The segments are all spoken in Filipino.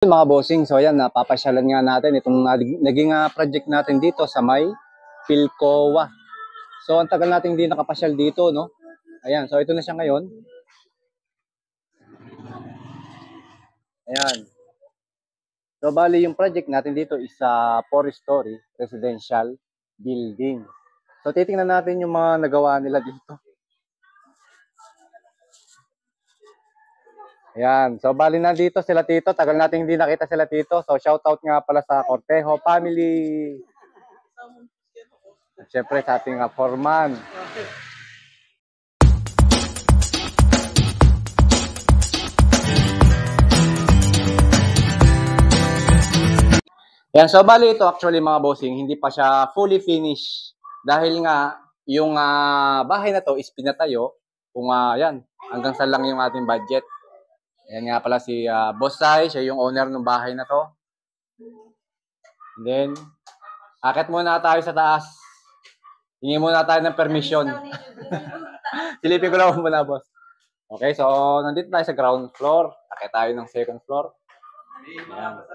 Mga bossing, so ayan, napapasyalan nga natin itong naging project natin dito sa may Pilcoa. So ang tagal natin hindi nakapasyal dito, no? Ayan, so ito na siya ngayon. Ayan. So bali yung project natin dito is a 4-story residential building. So titingnan natin yung mga nagawa nila dito. Ayan. So, bali nandito sila tito. Tagal natin hindi nakita sila tito. So, shoutout nga pala sa Cortejo family. At syempre sa ating foreman. Ayan. So, bali ito actually mga bossing, hindi pa siya fully finished. Dahil nga, yung bahay na to is pinatayo. Kung yan, hanggang saan lang yung ating budget. Ayan nga pala si Boss Sai, siya yung owner ng bahay na to. And then, akit muna tayo sa taas. Hingi muna tayo ng permission. Silipin ko lang muna, boss. Okay, so nandito tayo sa ground floor. Akit tayo ng second floor. Ayan.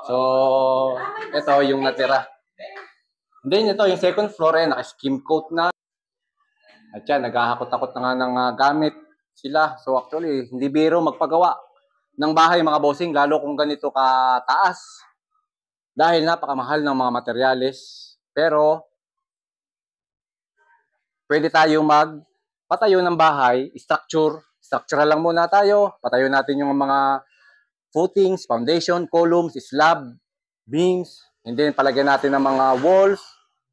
So, ito yung natira. And then, ito yung second floor, naka-skim coat na. At yan, naghahakot-takot na nga ng gamit sila. So actually, hindi biro magpagawa ng bahay mga bossing, lalo kung ganito kataas. Dahil napakamahal ng mga materyales. Pero, pwede tayo magpatayo ng bahay, structural lang muna tayo. Patayo natin yung mga footings, foundation, columns, slab, beams. And then, palagyan natin ng mga walls.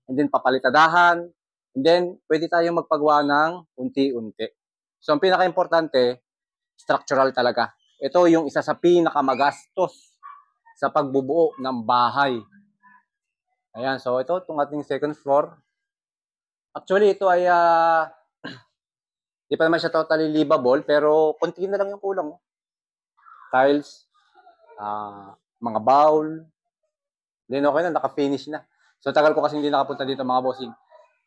And then, papalitadahan. And then, pwede tayong magpagawa ng unti-unti. So, ang pinaka-importante, structural talaga. Ito yung isa sa pinakamagastos sa pagbubuo ng bahay. Ayan, so ito, itong ating second floor. Actually, ito ay, di pa naman siya totally livable, pero konti na lang yung kulang. Tiles, mga bowl. Then okay na, naka-finish na. So, tagal ko kasi hindi nakapunta dito mga bossing.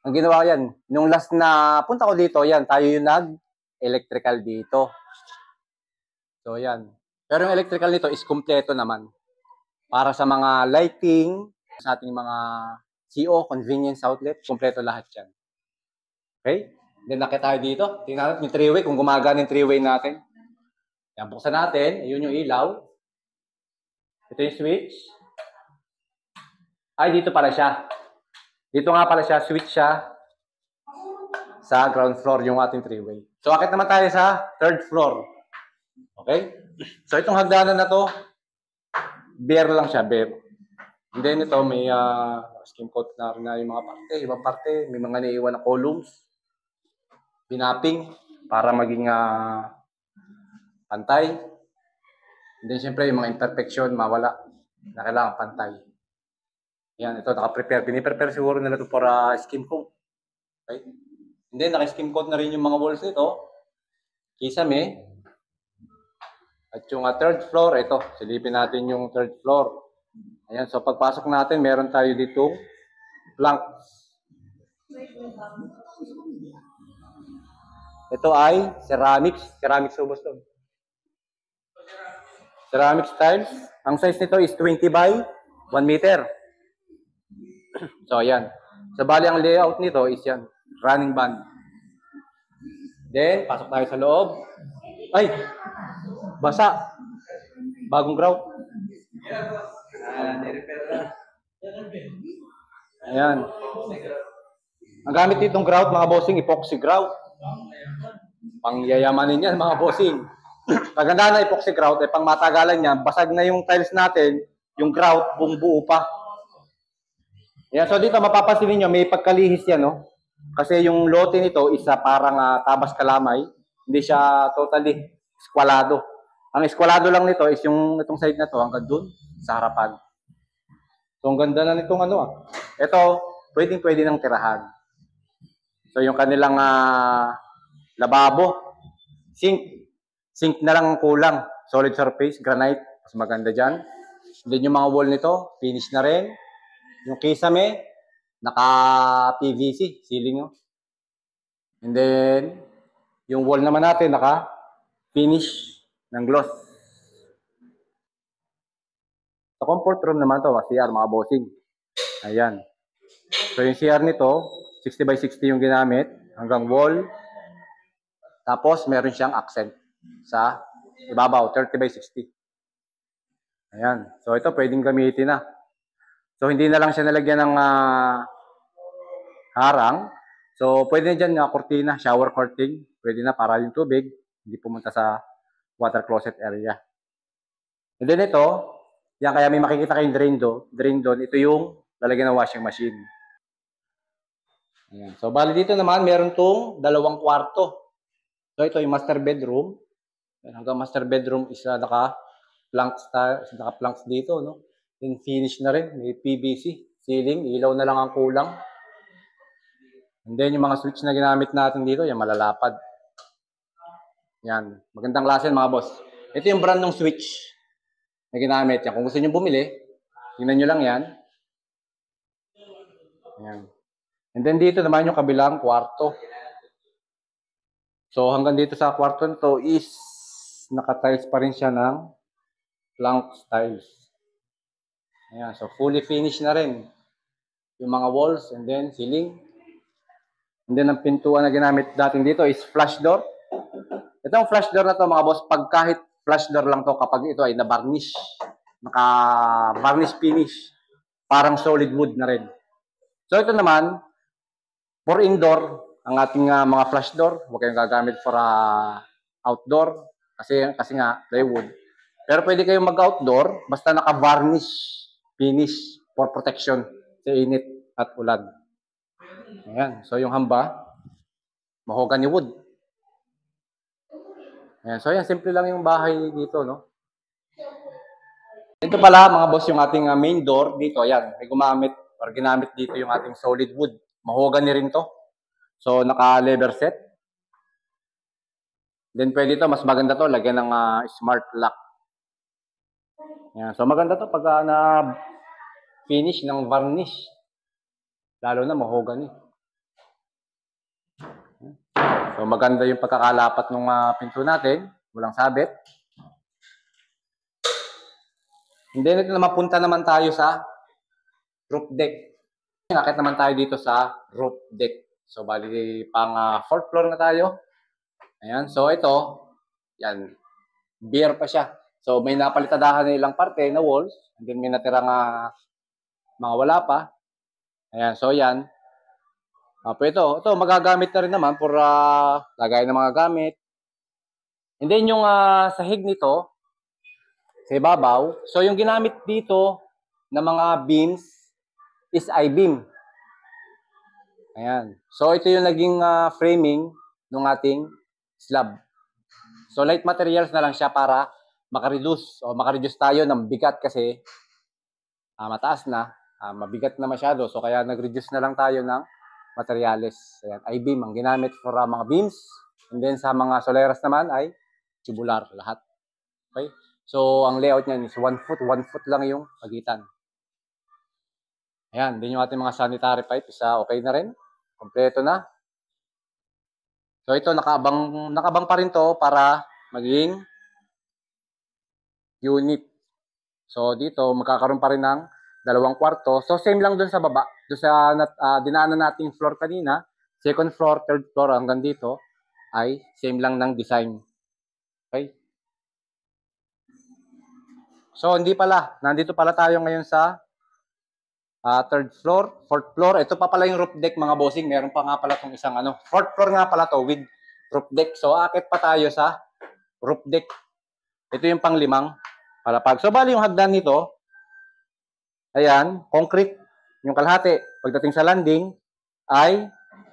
Ang ginawa yan, nung last na punta ko dito, yan, tayo yung nag-electrical dito. So, yan. Pero yung electrical nito is kumpleto naman. Para sa mga lighting, sa ating mga CO, convenience outlet, kumpleto lahat yan. Okay? Then, nakita tayo dito. Tingnan natin yung 3-way, kung gumagana yung 3-way natin. Yan, buksan natin. Ayun yung ilaw. Ito yung switch. Ay, dito pala siya. Dito nga pala siya, switch siya sa ground floor yung ating 3-way. So, akit naman tayo sa third floor. Okay? So, itong hagdanan na to, bare lang siya, bare. And then, ito, may skim coat na rin na yung mga parte. Ibang parte, may mga naiiwan na columns. Pinapping para maging pantay. And then, syempre, yung mga imperfection, mawala. Na kailangan pantay. Yan, ito, naka-prepare. Piniprepare siguro nila ito para skim coat. Okay? And then, naka-skim coat na rin yung mga walls nito. Kisame. At yung third floor, ito. Silipin natin yung third floor. Ayan, so pagpasok natin, meron tayo dito planks. Ito ay ceramics ubos to. Ceramic tiles. Ang size nito is 20 by 1 meter. So, ayan. So, bali ang layout nito is yan. Running band. Then, pasok tayo sa loob. Ay! Basa. Bagong grout. Ayan. Ang gamit ditong grout, mga bossing, epoxy grout. Pangyayamanin yan, mga bossing. Kaganda na epoxy grout, pang matagalan niya, basag na yung tiles natin, yung grout, buong buo pa. Ayan, so dito mapapansin niyo may pagkalihis yan, no? Kasi yung lote nito isa parang tabas kalamay, hindi siya totally eskwalado. Ang eskwalado lang nito is yung itong side na to hanggang dun sa harapan. So ang ganda na nitong Ito, pwedeng-pwede ng tirahan. So yung kanilang lababo, sink na lang ang kulang. Solid surface, granite, mas maganda dyan. Then yung mga wall nito, finish na rin. Yung kisame, naka-PVC, ceiling. And then, yung wall naman natin, naka-finish ng gloss. Sa comfort room naman to, CR mga bossing. Ayan. So yung CR nito, 60 by 60 yung ginamit hanggang wall. Tapos meron siyang accent sa ibabaw, 30 by 60. Ayan. So ito pwedeng gamitin na. So hindi na lang siya nalagyan ng harang. So pwede na dyan kurtina, shower curtain. Pwede na para yung tubig hindi pumunta sa water closet area. And then ito, yan kaya may makikita kayong drain doon. Ito yung lalagyan ng washing machine. Ayan. So bali dito naman meron tong dalawang kwarto. So ito yung master bedroom. Hanggang master bedroom is naka-planks dito, no? Then finish na rin, may PVC ceiling, ilaw na lang ang kulang. And then yung mga switch na ginamit natin dito, yan malalapad. Yan, magandang klase mga boss. Ito yung brand ng switch na ginamit. Yan, kung gusto niyo bumili, tingnan niyo lang yan. Yan. And then dito naman yung kabilang kwarto. So hanggang dito sa kwarto nito is naka-tiles pa rin siya ng plank tiles. Ayan, so fully finished na rin yung mga walls and then ceiling. And then ang pintuan na ginamit natin dito is flush door. Itong flush door na to mga boss, pag kahit flush door lang to kapag ito ay na-varnish, naka-varnish finish, parang solid wood na rin. So ito naman, for indoor, ang ating mga flush door, huwag kayong gagamit for outdoor kasi nga plywood. Pero pwede kayong mag-outdoor basta naka-varnish finish for protection sa init at ulan. Ayan. So yung hamba, mahogany wood. Ayan. So ayan, simple lang yung bahay dito, no? Ito pala mga boss yung ating main door dito. Ayan, may ginamit dito yung ating solid wood. Mahogany rin to. So naka-lever set. Then pwede to, mas maganda to, lagyan ng smart lock. Ayan. So maganda to pag na-finish ng varnish. Lalo na mahogany. So maganda yung pagkakalapat ng pinto natin. Walang sabit. And then ito naman, punta naman tayo sa roof deck. Nakit naman tayo dito sa roof deck. So bali pang 4th floor na tayo. Ayan. So ito, yan. Bare pa siya. So may napalitadahan na ilang parte na walls. And then may natirang mga wala pa. Ayan. So yan. Ito magagamit na rin naman for lagay ng mga gamit. And then yung sahig nito, sa ibabaw, so yung ginamit dito na mga beams is I-beam. Ayan. So ito yung naging framing ng ating slab. So light materials na lang siya para makareduce tayo ng bigat kasi mataas na, mabigat na masyado. So kaya nag-reduce na lang tayo ng materials. Ayan, I-beam ang ginamit for mga beams. And then sa mga soleras naman ay tubular lahat. Okay? So ang layout niyan is 1 foot lang yung pagitan. Ayan, din yung ating mga sanitary pipe, okay na rin. Kompleto na. So ito, nakabang pa rin to para maging unit. So dito, magkakaroon pa rin ng 2 kwarto. So same lang dun sa baba. Dun sa dinaanan nating floor kanina, 2nd floor, 3rd floor hanggang dito, ay same lang ng design. Okay? So hindi pala, nandito pala tayo ngayon sa 3rd floor, 4th floor. Ito pa pala yung roof deck mga bossing. Meron pa nga pala itong isang 4th floor nga pala to with roof deck. So akit pa tayo sa roof deck. Ito yung pang-5 palapag. So bali yung hagdan nito, ayan, concrete. Yung kalahati, pagdating sa landing, ay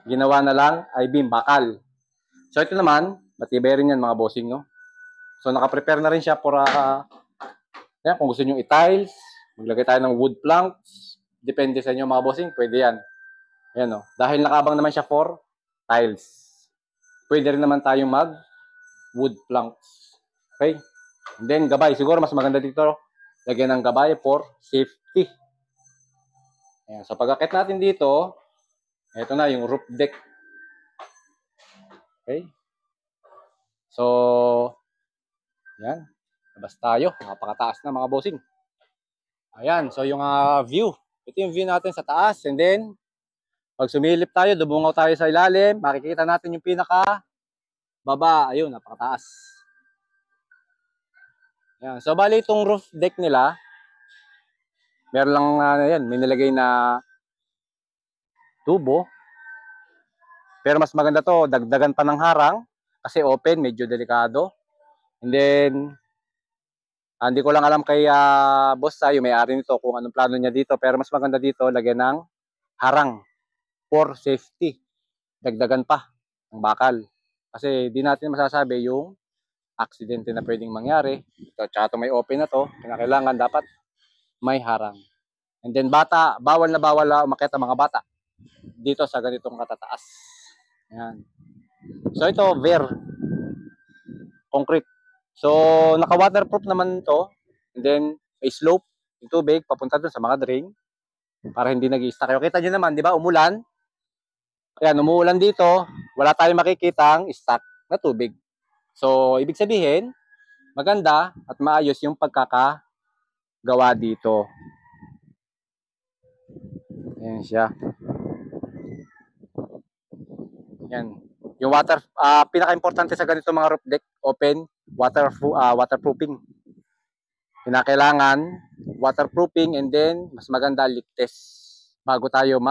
ginawa na lang I-beam, bakal. So ito naman, matibay rin yan mga bossing, no? So naka-prepare na rin siya for ayan, kung gusto nyo i-tiles, maglagay tayo ng wood planks. Depende sa inyo mga bossing, pwede yan. Ayan o. Dahil nakabang naman siya for tiles. Pwede rin naman tayong mag wood planks. Okay? And then gabay. Siguro mas maganda dito. Lagyan ng gabay for safety. Ayan. So pag-akit natin dito, ito na yung roof deck. Okay? So, yan. Labas tayo. Napakataas na mga bossing. Ayan, so yung view. Ito yung view natin sa taas. And then, pag sumilip tayo, dubungaw tayo sa ilalim, makikita natin yung pinaka baba. Ayun, napakataas. Ayan. So, bali itong roof deck nila, meron lang yan, may nilagay na tubo. Pero mas maganda to, dagdagan pa ng harang kasi open, medyo delikado. And then, hindi ko lang alam kay boss tayo, may-ari nito kung anong plano niya dito. Pero mas maganda dito, lagyan ng harang for safety. Dagdagan pa ng bakal. Kasi di natin masasabi yung aksidente na pwedeng mangyari. Tsaka may open na to, kailangan dapat may harang. And then bawal na umakyat ang mga bata dito sa ganitong katataas. Ayan. So ito, concrete. So naka-waterproof naman to. And then may slope, yung tubig papunta dun sa mga drain para hindi nag-i-stuck. Kita nyo naman, di ba, umulan. Ayan, umuulan dito, wala tayong makikitang stuck na tubig. So ibig sabihin, maganda at maayos yung pagkakagawa dito. Ayan siya. Yan. Yung pinaka-importante sa ganito mga roof deck, open, waterproofing. Kinakailangan waterproofing, and then mas maganda leak test bago tayo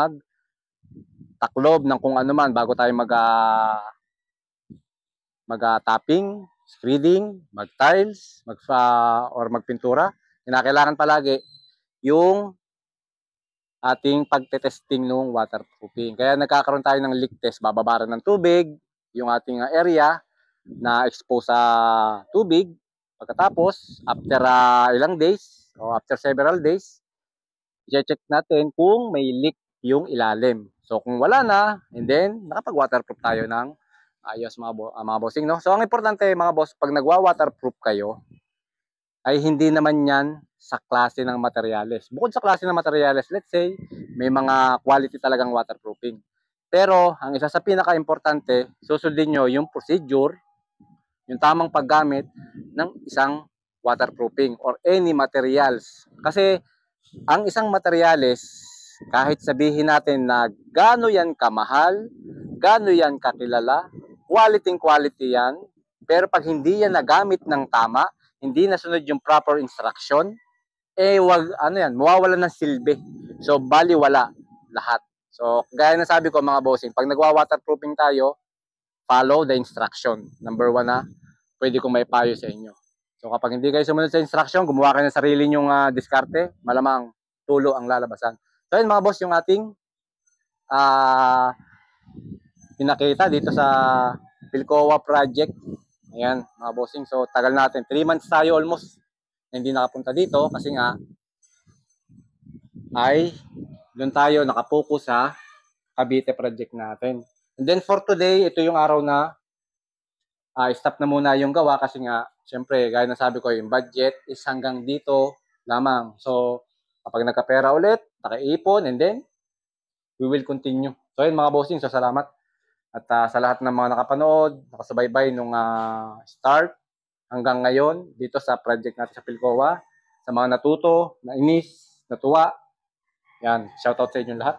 taklob ng kung ano man, bago tayo tapping, screeding, mag-tiles, or magpintura. Kinakailangan palagi yung ating pagtetesting ng waterproofing. Kaya nagkakaroon tayo ng leak test, bababaran ng tubig, yung ating area na expose sa tubig. Pagkatapos, after ilang days, o after several days, i-check natin kung may leak yung ilalim. So kung wala na, and then nakapag-waterproof tayo ng ayos mga bossing. No? So ang importante mga boss, pag nagwa-waterproof kayo, ay hindi naman yan sa klase ng materyales. Bukod sa klase ng materyales, let's say, may mga quality talagang waterproofing. Pero, ang isa sa pinaka-importante, susundin nyo yung procedure, yung tamang paggamit ng isang waterproofing or any materials. Kasi, ang isang materyales, kahit sabihin natin na gaano yan kamahal, gaano yan kakilala, quality yan, pero pag hindi yan nagamit ng tama, hindi nasunod yung proper instruction, mawawalan ng silbi. So, baliwala lahat. So, gaya na sabi ko mga bossing, pag nagwa-waterproofing tayo, follow the instruction. Number 1 na, pwede kong maipayo sa inyo. So, kapag hindi kayo sumunod sa instruction, gumawa kayo ng sarili nyong diskarte, malamang tulo ang lalabasan. So, yun mga boss, yung ating pinakita dito sa Pilcoa project. Ayan, mga bossing. So, tagal natin. 3 months tayo almost hindi nakapunta dito kasi nga ay doon tayo nakapokus sa Cavite project natin. And then for today, ito yung araw na stop na muna yung gawa kasi nga, syempre, gaya na sabi ko, yung budget is hanggang dito lamang. So, kapag nagkapera ulit, nakaipon, and then we will continue. So, yun mga bossing. So, salamat. At sa lahat ng mga nakapanood, nakasubaybay nung start hanggang ngayon dito sa project natin sa Pilcoa, sa mga natuto, nainis, natuwa, yan, shoutout sa inyo lahat.